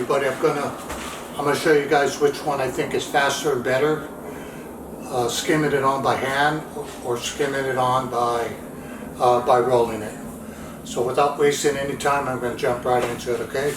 everybody. I'm gonna show you guys which one I think is faster and better. Skimming it on by hand or skimming it on by rolling it. So without wasting any time, I'm gonna jump right into it, okay?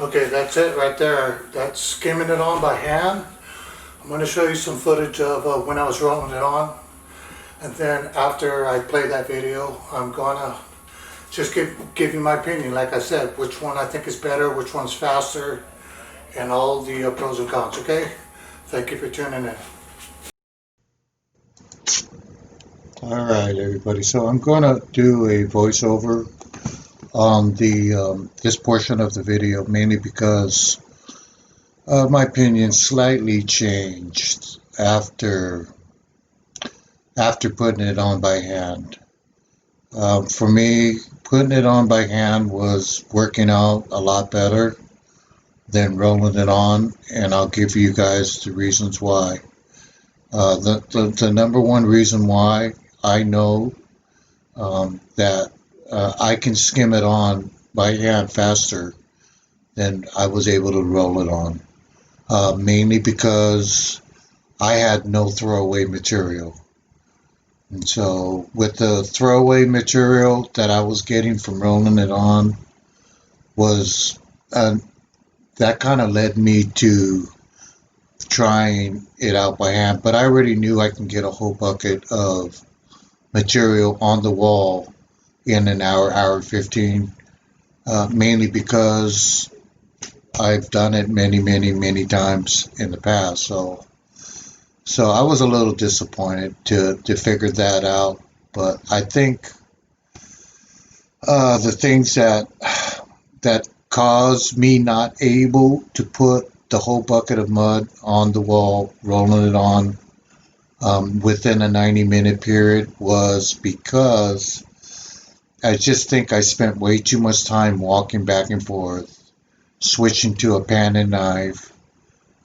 Okay, that's it right there. That's skimming it on by hand. I'm going to show you some footage of when I was rolling it on. And then after I play that video, I'm going to just give you my opinion. Like I said, which one I think is better, which one's faster, and all the pros and cons, okay? Thank you for tuning in. Alright everybody, so I'm going to do a voiceover on the this portion of the video, mainly because my opinion slightly changed after putting it on by hand. For me, putting it on by hand was working out a lot better than rolling it on, and I'll give you guys the reasons why. The number one reason why I know that I can skim it on by hand faster than I was able to roll it on. Mainly because I had no throwaway material. And so with the throwaway material that I was getting from rolling it on was that kind of led me to trying it out by hand. But I already knew I can get a whole bucket of material on the wall in an hour 15, mainly because I've done it many times in the past. So I was a little disappointed to figure that out. But I think the things that caused me not able to put the whole bucket of mud on the wall, rolling it on within a 90-minute period was because I just think I spent way too much time walking back and forth, switching to a pan and knife,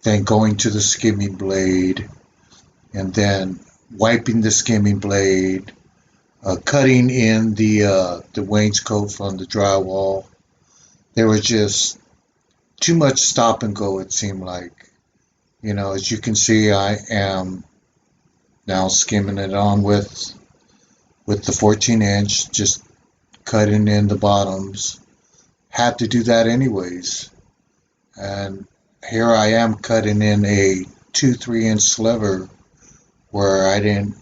then going to the skimming blade, and then wiping the skimming blade, cutting in the wainscot from the drywall. There was just too much stop and go, it seemed like. You know, as you can see, I am now skimming it on with the 14-inch, just cutting in the bottoms. Had to do that anyways. And here I am cutting in a 2-3-inch sliver where I didn't,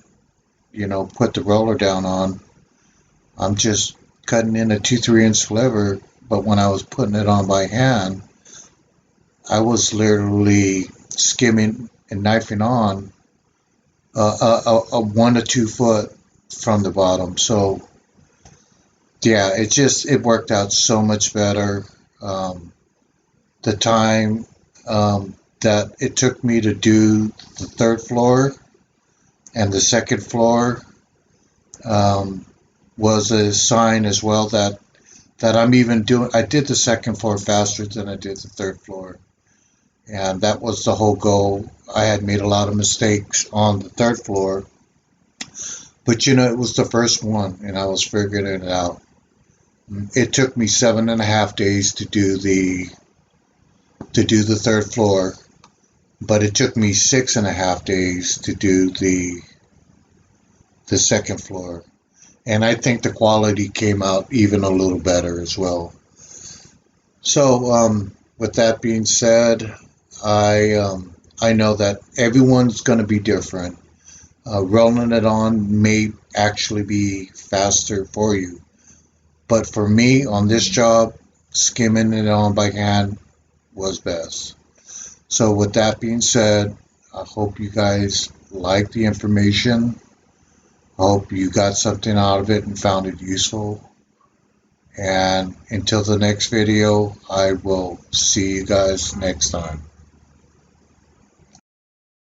put the roller down on. I'm just cutting in a 2-3-inch sliver, but when I was putting it on by hand, I was literally skimming and knifing on a 1 to 2 foot from the bottom. So yeah, it worked out so much better. The time that it took me to do the third floor and the second floor um, was a sign as well that I'm even doing. I did the second floor faster than I did the third floor, and that was the whole goal. I had made a lot of mistakes on the third floor, but it was the first one, and I was figuring it out. It took me 7.5 days to do the third floor, but it took me 6.5 days to do the second floor. And I think the quality came out even a little better as well. So, with that being said, I know that everyone's going to be different. Rolling it on may actually be faster for you, but for me on this job, skimming it on by hand was best. So, with that being said, I hope you guys like the information. I hope you got something out of it and found it useful. And until the next video, I will see you guys next time.